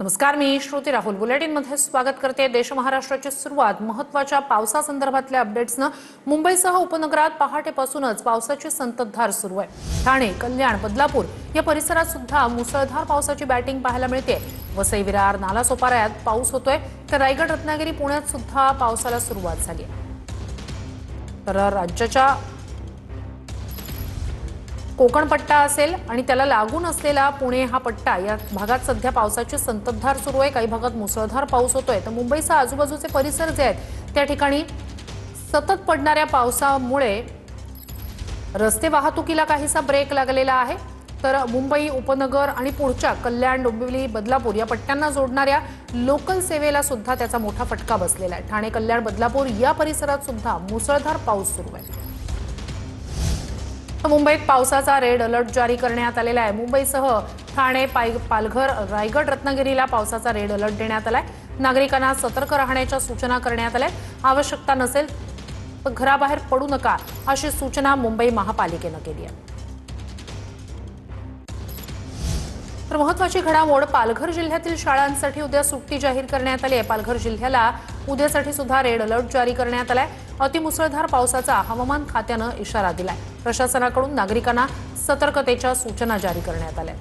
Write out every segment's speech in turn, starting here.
नमस्कार, मी श्रुती राहुल बुलेटिनमध्ये स्वागत करते। देश महाराष्ट्राची सुरुवात महत्त्वाच्या पावसासंदर्भातल्या अपडेट्सनं। मुंबईसह उपनगरात पहाटेपासूनच पावसाची संततधार सुरू आहे। ठाणे, कल्याण, बदलापूर या परिसरात सुद्धा मुसळधार पावसाची बॅटिंग पाहायला मिळते। वसई, विरार, नालासोपारा यात पाऊस होतोय, तर रायगड, रत्नागिरी, पुण्यात सुद्धा पावसाला सुरुवात झाली आहे। तर राज्याच्या कोकण पट्टा असेल आणि त्याला लागून असलेला पुणे हा पट्टा, या भागात सध्या पावसाची संततधार सुरू आहे। काही भागात मुसळधार पाऊस होतोय, तर मुंबईसह आजूबाजूचे परिसर जे आहेत त्या ठिकाणी सतत पडणाऱ्या पावसामुळे रस्ते वाहतुकीला काहीसा ब्रेक लागलेला आहे। तर मुंबई उपनगर आणि पुढच्या कल्याण, डोंबिवली, बदलापूर या पट्ट्यांना जोडणाऱ्या लोकल सेवेला सुद्धा त्याचा मोठा फटका बसलेला आहे। ठाणे, कल्याण, बदलापूर या परिसरात सुद्धा मुसळधार पाऊस सुरू आहे। मुंबईत पावसाचा रेड अलर्ट जारी करण्यात आलेला आहे। मुंबईसह ठाणे, पालघर, रायगड, रत्नागिरीला पावसाचा रेड अलर्ट देण्यात आलाय। नागरिकांना सतर्क राहण्याच्या सूचना करण्यात आल्या। आवश्यकता नसेल तर घराबाहेर पडू नका अशी सूचना मुंबई महापालिकेनं केली आहे। तर महत्त्वाची घडामोड, पालघर जिल्ह्यातील शाळांसाठी उद्या सुट्टी जाहीर करण्यात आली आहे। पालघर जिल्ह्याला उद्यासाठी सुद्धा रेड अलर्ट जारी करण्यात आलाय। अतिमुसळधार पावसाचा हवामान खात्यानं इशारा दिलाय। प्रशासनाकडून नागरिकांना सतर्कतेच्या सूचना जारी करण्यात आल्या।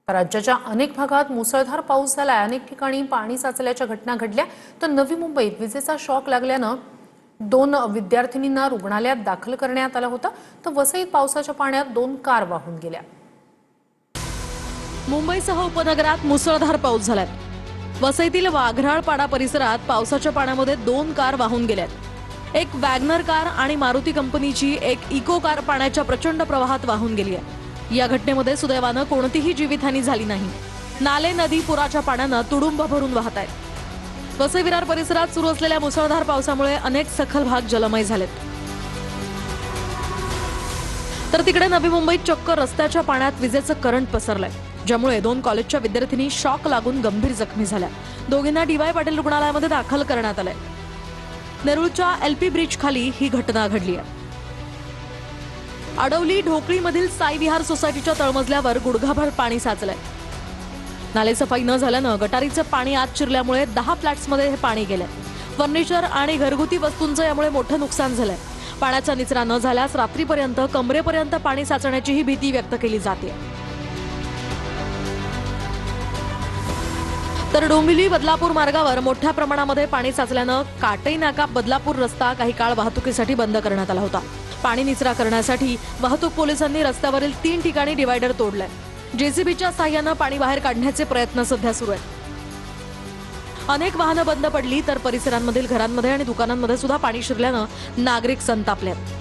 राज्याच्या अनेक भागात मुसळधार पाऊस झालाय। अनेक ठिकाणी पाणी साचल्याच्या घटना घडल्या। तर नवी मुंबईत विजेचा शॉक लागल्यानं 2 विद्यार्थिनींना रुग्णालयात दाखल करण्यात आलं होतं। तर वसईत पावसाच्या पाण्यात 2 कार वाहून गेल्या। मुंबईसह उपनगरात मुसळधार पाऊस झालाय। वसईतील वाघराळपाडा परिसरात पावसाच्या पाण्यामध्ये 2 कार वाहून गेल्यात। एक वॅगनर कार आणि मारुती कंपनीची एक इको कार पाण्याच्या प्रचंड प्रवाहात वाहून गेली आहे। या घटनेमध्ये सुदैवानं कोणतीही जीवितहानी झाली नाही। नाले, नदी पुराच्या पाण्यानं तुडुंब भरून वाहत आहेत। वसई विरार परिसरात सुरू असलेल्या मुसळधार पावसामुळे अनेक सखल भाग जलमय झालेत। तर तिकडे नवी मुंबईत चक्क रस्त्याच्या पाण्यात विजेचं करंट पसरलंय, ज्यामुळे 2 कॉलेजच्या विद्यार्थिनी शॉक लागून गंभीर जखमी झाल्या। दोघींना डी.वाय. पाटील रुग्णालयामध्ये दाखल करण्यात आलंय। नेरुळच्या एल.पी. ब्रिज खाली ही घटना घडली आहे। अडवली ढोकळीमधील साई विहार सोसायटीच्या तळमजल्यावर गुडघाभर पाणी साचलंय। नालेसफाई न झाल्यानं गटारीचं पाणी आत शिरल्यामुळे 10 फ्लॅट्समध्ये हे पाणी गेलंय। फर्निचर आणि घरगुती वस्तूंचं यामुळे मोठं नुकसान झालंय। पाण्याचा निचरा न झाल्यास रात्रीपर्यंत कमरेपर्यंत पाणी साचण्याचीही भीती व्यक्त केली जाते। तर डोंबिवली बदलापूर मार्गावर मोठ्या प्रमाणामध्ये पाणी साचल्यानं काटई नाका बदलापूर रस्ता काही काळ वाहतुकीसाठी बंद करण्यात आला होता। पाणी निचरा करण्यासाठी वाहतूक पोलिसांनी रस्त्यावरील 3 ठिकाणी डिवायडर तोडलाय। जेसीबीच्या साह्यानं पाणी बाहेर काढण्याचे प्रयत्न सध्या सुरू आहेत। अनेक वाहनं बंद पडली, तर परिसरांमधील घरांमध्ये आणि दुकानांमध्ये सुद्धा पाणी शिरल्यानं नागरिक संतापले आहेत।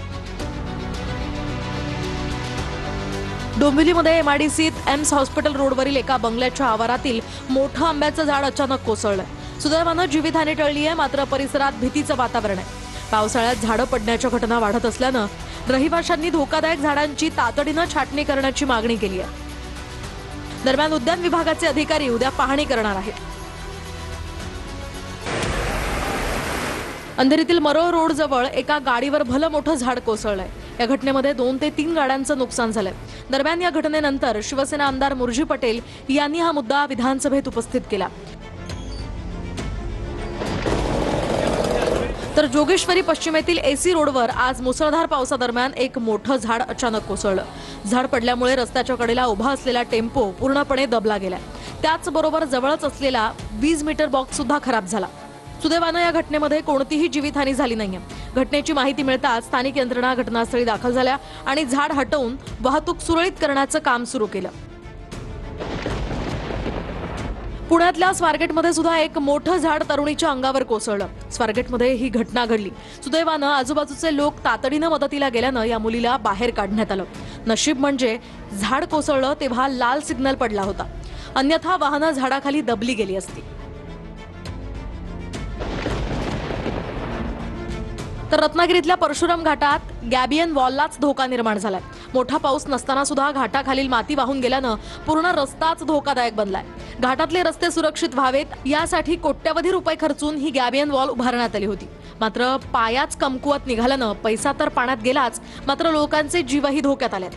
डोंबिवलीमध्ये एमआयडीसीत एम्स हॉस्पिटल रोडवरील एका बंगल्याच्या आवारातील मोठं आंब्याचं झाड अचानक कोसळलंय। सुदैवानं जीवितहानी टळली आहे, मात्र परिसरात भीतीचं वातावरण आहे। पावसाळ्यात झाडं पडण्याच्या घटना वाढत असल्यानं रहिवाशांनी धोकादायक झाडांची तातडीनं छाटणी करण्याची मागणी केली आहे। दरम्यान उद्यान विभागाचे अधिकारी उद्या पाहणी करणार आहेत। अंधेरीतील मरोळ रोड जवळ एका गाडीवर भलं मोठं झाड कोसळलंय। या घटनेमध्ये 2 ते 3 गाड्यांचं नुकसान झालंय। दरम्यान या घटनेनंतर शिवसेना आमदार मुर्जी पटेल यांनी हा मुद्दा विधानसभेत उपस्थित केला। तर जोगेश्वरी पश्चिमेतील एसी रोडवर आज मुसळधार पावसादरम्यान एक मोठं झाड अचानक कोसळलं। झाड पडल्यामुळे रस्त्याच्या कडेला उभा असलेला टेम्पो पूर्णपणे दबला गेला। त्याचबरोबर जवळच असलेला 20 मीटर बॉक्स सुद्धा खराब झाला। सुदैवानं या घटनेमध्ये कोणतीही जीवितहानी झाली नाहीये। घटनेची माहिती मिळताच स्थानिक यंत्रणा घटनास्थळी दाखल झाल्या आणि झाड हटवून वाहतूक सुरळीत करण्याचं काम सुरू केलं। पुण्यातल्या स्वारगेटमध्ये सुद्धा एक मोठं झाड तरुणीच्या अंगावर कोसळलं। स्वारगेटमध्ये ही घटना घडली। सुदैवानं आजूबाजूचे लोक तातडीनं मदतीला गेल्यानं या मुलीला बाहेर काढण्यात आलं। नशीब म्हणजे झाड कोसळलं तेव्हा लाल सिग्नल पडला होता, अन्यथा वाहनं झाडाखाली दबली गेली असती। तर रत्नागिरीतल्या परशुराम घाटात गॅबियन वॉललाच धोका निर्माण झालाय। मोठा पाऊस नसताना सुद्धा घाटाखालील माती वाहून गेल्यानं पूर्ण रस्ताच धोकादायक बनलाय। घाटातले रस्ते सुरक्षित व्हावेत यासाठी कोट्यवधी रुपये खर्चून ही गॅबियन वॉल उभारण्यात आली होती। मात्र पायाच कमकुवत निघाल्यानं पैसा तर पाण्यात गेलाच, मात्र लोकांचे जीवही धोक्यात आले।